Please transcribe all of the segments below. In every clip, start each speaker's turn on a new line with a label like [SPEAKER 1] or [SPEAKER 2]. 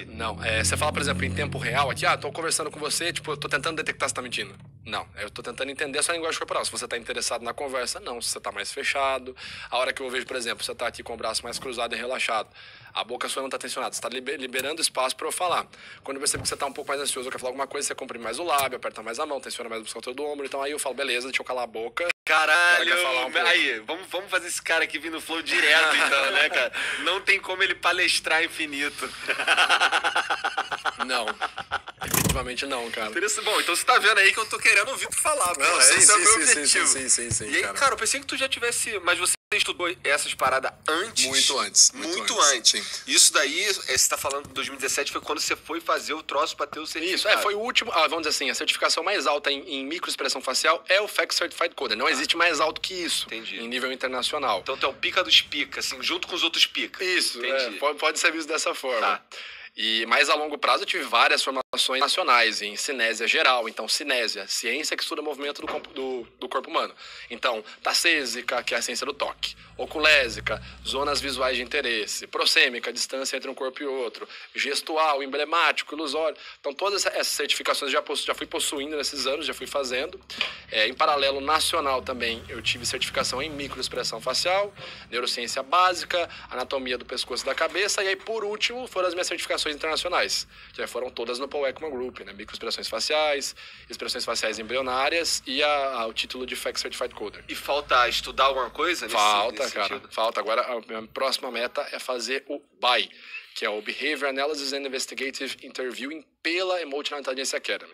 [SPEAKER 1] Não, você fala, por exemplo, em tempo real aqui, tô conversando com você, tipo, eu tô tentando detectar se tá mentindo. Não, eu tô tentando entender a sua linguagem corporal. Se você tá interessado na conversa, não. Se você tá mais fechado. A hora que eu vejo, por exemplo, você tá aqui com o braço mais cruzado e relaxado, a boca sua não tá tensionada, você tá liberando espaço pra eu falar. Quando eu percebo que você tá um pouco mais ansioso, eu quero falar alguma coisa, você comprime mais o lábio, aperta mais a mão, tensiona mais a musculatura do ombro. Então aí eu falo, beleza, deixa eu calar a boca.
[SPEAKER 2] Caralho, aí, vamos fazer esse cara aqui vir no flow direto, então, né, cara? Não tem como ele palestrar infinito.
[SPEAKER 1] Não, efetivamente não, cara.
[SPEAKER 2] Bom, então você tá vendo aí que eu tô querendo ouvir tu falar, pô. Esse é o meu objetivo.
[SPEAKER 1] Sim,
[SPEAKER 2] e aí, cara, eu pensei que tu já tivesse... Mas você estudou essas paradas antes?
[SPEAKER 1] Muito antes.
[SPEAKER 2] Sim. Isso daí, você tá falando de 2017, foi quando você foi fazer o troço pra ter o certificado.
[SPEAKER 1] Isso, foi o último... vamos dizer assim, a certificação mais alta em microexpressão facial é o FACS Certified Coder. Não existe mais alto que isso.
[SPEAKER 2] Entendi.
[SPEAKER 1] Em nível internacional.
[SPEAKER 2] Então tu é o pica dos pica, assim, junto com os outros pica.
[SPEAKER 1] Isso,
[SPEAKER 2] entendi.
[SPEAKER 1] Pode ser visto dessa forma.
[SPEAKER 2] Tá.
[SPEAKER 1] E mais a longo prazo eu tive várias formações nacionais em cinésia geral. Então, cinésia, ciência que estuda o movimento do corpo humano. Então, tacêsica, que é a ciência do toque. Oculésica, zonas visuais de interesse. Prosêmica, distância entre um corpo e outro. Gestual, emblemático, ilusório. Então, todas essas certificações já fui possuindo nesses anos, já fui fazendo. Em paralelo, nacional também, eu tive certificação em microexpressão facial, neurociência básica, anatomia do pescoço e da cabeça. E aí, por último, foram as minhas certificações internacionais, que foram todas no Paul Ekman Group, né? Microexpressões faciais, expressões faciais embrionárias e o título de FACS Certified Coder.
[SPEAKER 2] E falta estudar alguma coisa nesse
[SPEAKER 1] cara.
[SPEAKER 2] sentido?
[SPEAKER 1] Falta. Agora, a minha próxima meta é fazer o BI, que é o Behavior Analysis and Investigative Interviewing pela Emotional Intelligence Academy,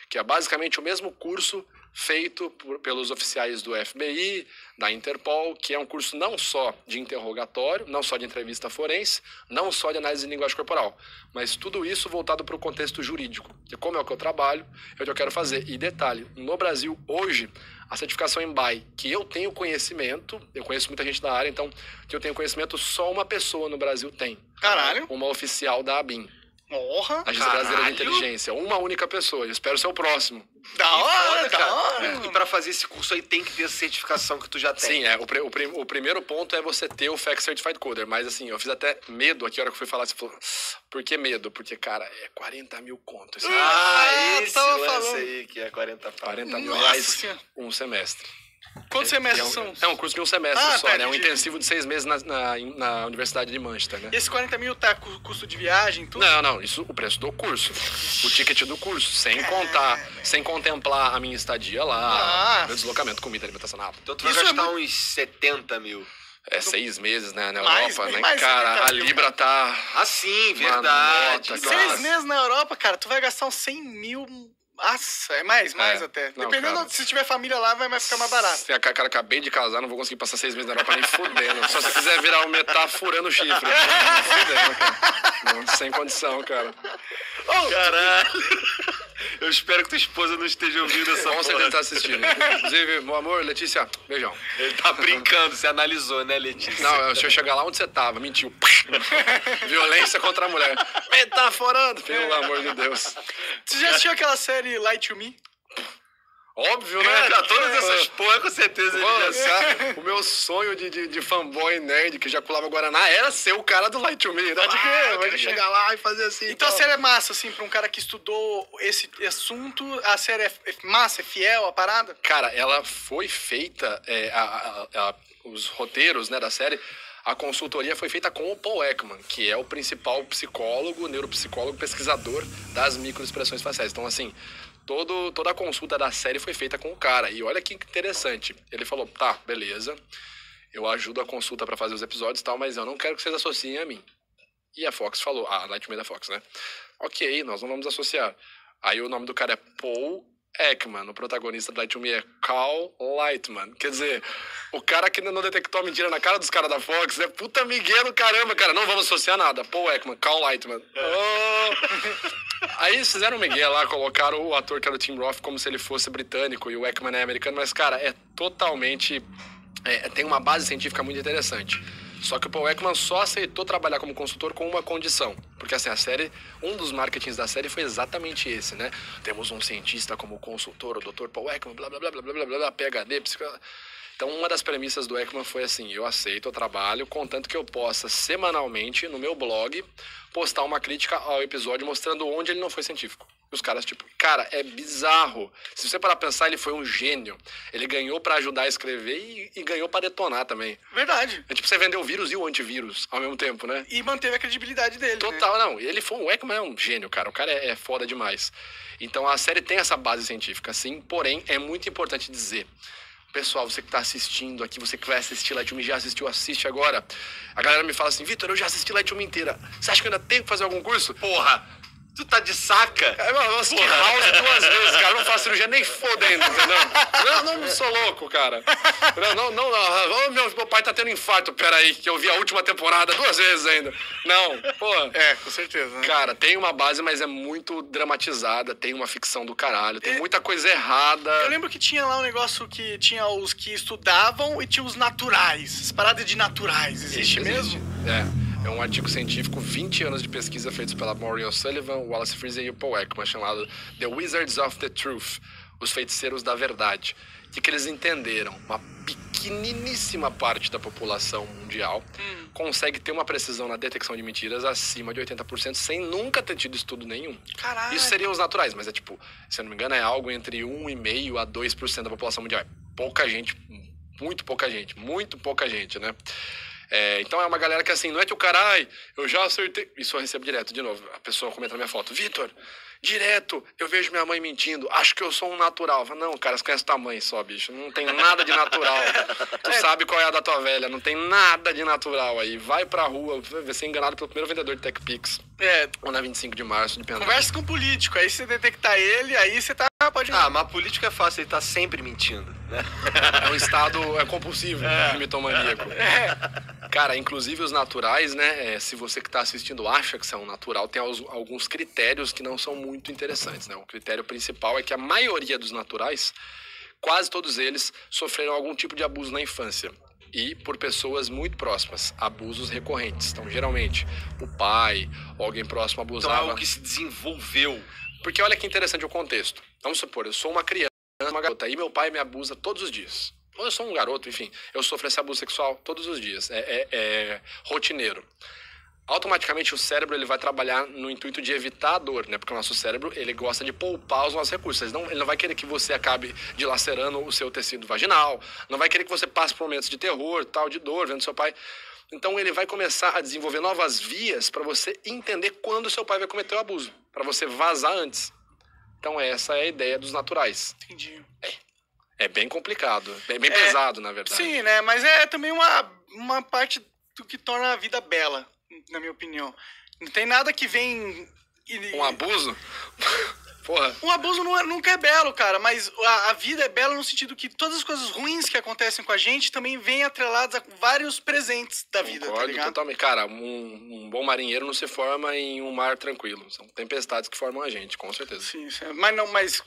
[SPEAKER 1] que é basicamente o mesmo curso feito pelos oficiais do FBI, da Interpol, que é um curso não só de interrogatório, não só de entrevista forense, não só de análise de linguagem corporal, mas tudo isso voltado para o contexto jurídico, que como é o que eu trabalho, é o que eu quero fazer. E detalhe, no Brasil, hoje, a certificação em BI, que eu tenho conhecimento, eu conheço muita gente da área, então, que eu tenho conhecimento, só uma pessoa no Brasil tem.
[SPEAKER 3] Caralho.
[SPEAKER 1] Uma oficial da ABIN.
[SPEAKER 3] Porra.
[SPEAKER 1] Agência Brasileira de Inteligência. Uma única pessoa. Eu espero ser o próximo.
[SPEAKER 3] Da hora, da hora.
[SPEAKER 2] E pra fazer esse curso aí tem que ter essa certificação que tu já tem.
[SPEAKER 1] Sim, o primeiro ponto é você ter o FACS Certified Coder. Mas assim, eu fiz até medo aqui, a hora que eu fui falar, você falou, por que medo? Porque, cara, é 40 mil contos.
[SPEAKER 2] Esse lance aí que é 40
[SPEAKER 1] mil reais um semestre.
[SPEAKER 3] Quantos semestres são?
[SPEAKER 1] É um curso de um semestre só, né? É um
[SPEAKER 3] entendi.
[SPEAKER 1] intensivo de 6 meses na Universidade de Manchester, né?
[SPEAKER 3] E esse 40 mil tá com custo de viagem, tudo?
[SPEAKER 1] Não, isso o preço do curso. O ticket do curso, sem contemplar a minha estadia lá, meu deslocamento, comida, alimentação, nada.
[SPEAKER 2] Então tu vai gastar uns 70 mil.
[SPEAKER 1] 6 meses, né, na
[SPEAKER 3] Mais,
[SPEAKER 1] Europa, né?
[SPEAKER 3] mais
[SPEAKER 1] Cara, a
[SPEAKER 3] 70 mil.
[SPEAKER 1] Libra tá...
[SPEAKER 2] Ah, sim, verdade.
[SPEAKER 1] nota,
[SPEAKER 2] Nossa.
[SPEAKER 3] 6 meses na Europa, cara, tu vai gastar uns 100 mil... Nossa, é mais até.
[SPEAKER 1] Não,
[SPEAKER 3] Dependendo,
[SPEAKER 1] cara.
[SPEAKER 3] se tiver família lá, vai ficar mais barato.
[SPEAKER 1] Cara, acabei de casar, não vou conseguir passar 6 meses na Europa nem fudendo. Só se você quiser virar o metá furando o chifre. Fudendo, cara. Não, sem condição, cara.
[SPEAKER 2] Caralho. Eu espero que tua esposa não esteja ouvindo essa
[SPEAKER 1] Com
[SPEAKER 2] porra.
[SPEAKER 1] certeza tá assistindo. Inclusive, meu amor, Letícia, beijão.
[SPEAKER 2] Ele tá brincando, você analisou, né, Letícia?
[SPEAKER 1] Não, deixa eu chegar lá onde você tava, mentiu. Violência contra a mulher. Metaforando, pelo amor de Deus.
[SPEAKER 3] Você já assistiu aquela série Light to Me?
[SPEAKER 1] Óbvio, né?
[SPEAKER 2] Cara, todas essas porra, com certeza ele já sabe.
[SPEAKER 1] Cara, o meu sonho de fanboy nerd que ejaculava Guaraná era ser o cara do Light to Me.
[SPEAKER 3] Pode crer,
[SPEAKER 1] Eu quero chegar lá e fazer assim.
[SPEAKER 3] Então a
[SPEAKER 1] tal.
[SPEAKER 3] série é massa, assim, pra um cara que estudou esse assunto, a série é massa, é fiel, a parada?
[SPEAKER 1] Cara, ela foi feita, os roteiros, né, da série, a consultoria foi feita com o Paul Ekman, que é o principal psicólogo, neuropsicólogo, pesquisador das microexpressões faciais. Então, assim, toda a consulta da série foi feita com o cara. E olha que interessante. Ele falou, tá, beleza, eu ajudo a consulta pra fazer os episódios e tal, mas eu não quero que vocês associem a mim. E a Fox falou, a Lightman da Fox, né? Ok, nós não vamos associar. Aí o nome do cara é Paul Ekman, o protagonista do Light to Me é Cal Lightman. Quer dizer, o cara que não detectou a mentira na cara dos caras da Fox é puta migué do caramba, cara. Não vamos associar nada. Paul Ekman, Cal Lightman. Oh. Aí eles fizeram o migué lá, colocaram o ator que era o Tim Roth como se ele fosse britânico e o Ekman é americano, mas, cara, é totalmente... tem uma base científica muito interessante. Só que o Paul Ekman só aceitou trabalhar como consultor com uma condição. Porque, assim, a série, um dos marketings da série foi exatamente esse, né? Temos um cientista como consultor, o Dr. Paul Ekman, blá, blá, blá, blá, blá, blá, blá, PhD, psicólogo. Então, uma das premissas do Ekman foi assim, eu aceito o trabalho, contanto que eu possa, semanalmente, no meu blog, postar uma crítica ao episódio mostrando onde ele não foi científico. E os caras, tipo, cara, é bizarro. Se você parar pra pensar, ele foi um gênio. Ele ganhou pra ajudar a escrever e ganhou pra detonar também.
[SPEAKER 3] Verdade.
[SPEAKER 1] É tipo, você vendeu o vírus e o antivírus ao mesmo tempo, né?
[SPEAKER 3] E manteve a credibilidade dele,
[SPEAKER 1] Total, não. Ele foi o Ekman é um gênio, cara. O cara é foda demais. Então, a série tem essa base científica, sim. Porém, é muito importante dizer... Pessoal, você que tá assistindo aqui, você que vai assistir Light 1 já assistiu, assiste agora. A galera me fala assim, Vitor, eu já assisti Light 1 inteira. Você acha que eu ainda tenho que fazer algum curso?
[SPEAKER 2] Porra, tu tá de saca?
[SPEAKER 1] Eu assisti House 2 vezes, cara. Eu não faço cirurgia nem fodendo, entendeu? Não sou louco, cara. Não. Meu pai tá tendo infarto. Pera aí, que eu vi a última temporada 2 vezes ainda. Não, pô.
[SPEAKER 3] É, com certeza. Né?
[SPEAKER 1] Cara, tem uma base, mas é muito dramatizada. Tem uma ficção do caralho. Tem muita coisa errada.
[SPEAKER 3] Eu lembro que tinha lá um negócio que tinha os que estudavam e tinha os naturais. As paradas de naturais. Existe mesmo?
[SPEAKER 1] É um artigo científico, 20 anos de pesquisa feitos pela Maureen O'Sullivan, Wallace Friesen e o Paul Ekman, chamado The Wizards of the Truth, os feiticeiros da verdade. O que eles entenderam? Uma pequeniníssima parte da população mundial consegue ter uma precisão na detecção de mentiras acima de 80% sem nunca ter tido estudo nenhum.
[SPEAKER 3] Caralho.
[SPEAKER 1] Isso seriam os naturais, mas é tipo, se eu não me engano, é algo entre 1,5% a 2% da população mundial. É pouca gente, muito pouca gente, né? Então é uma galera que assim, não é que o cara, eu já acertei. Isso eu recebo direto, de novo. A pessoa comenta na minha foto, Vitor, direto eu vejo minha mãe mentindo, acho que eu sou um natural. Eu falo, não, cara, você conhece tua mãe só, bicho. Não tem nada de natural. Tu sabe qual é a da tua velha, não tem nada de natural aí. Vai pra rua, vai ser enganado pelo primeiro vendedor de TechPix. Ou na 25 de março, dependendo.
[SPEAKER 3] Conversa com o político, aí você detectar ele, aí você tá. Pode...
[SPEAKER 2] mas político é fácil, ele tá sempre mentindo, né?
[SPEAKER 1] É um estado compulsivo, de mitomaníaco. Cara, inclusive os naturais, né? Se você que tá assistindo acha que você é um natural, tem alguns critérios que não são muito interessantes, né? O critério principal é que a maioria dos naturais, quase todos eles, sofreram algum tipo de abuso na infância. E por pessoas muito próximas, abusos recorrentes. Então, geralmente, o pai ou alguém próximo abusava.
[SPEAKER 2] Então, algo que se desenvolveu.
[SPEAKER 1] Porque olha que interessante o contexto. Vamos supor, eu sou uma criança, uma garota, e meu pai me abusa todos os dias. Ou eu sou um garoto, enfim, eu sofro esse abuso sexual todos os dias. É rotineiro. Automaticamente o cérebro ele vai trabalhar no intuito de evitar a dor, né? Porque o nosso cérebro ele gosta de poupar os nossos recursos. Ele não vai querer que você acabe dilacerando o seu tecido vaginal, não vai querer que você passe por momentos de terror, tal, de dor, vendo seu pai. Então ele vai começar a desenvolver novas vias para você entender quando seu pai vai cometer o abuso, para você vazar antes. Então essa é a ideia dos naturais.
[SPEAKER 3] Entendi.
[SPEAKER 1] É bem complicado, bem pesado, na verdade.
[SPEAKER 3] Sim, né? Mas é também uma parte do que torna a vida bela, na minha opinião. Não tem nada que vem...
[SPEAKER 1] Um abuso? Porra.
[SPEAKER 3] Um abuso nunca é belo, cara, mas a vida é bela no sentido que todas as coisas ruins que acontecem com a gente também vêm atreladas a vários presentes da vida, tá ligado?
[SPEAKER 1] Totalmente. Cara, um bom marinheiro não se forma em um mar tranquilo. São tempestades que formam a gente, com certeza.
[SPEAKER 3] Sim, mas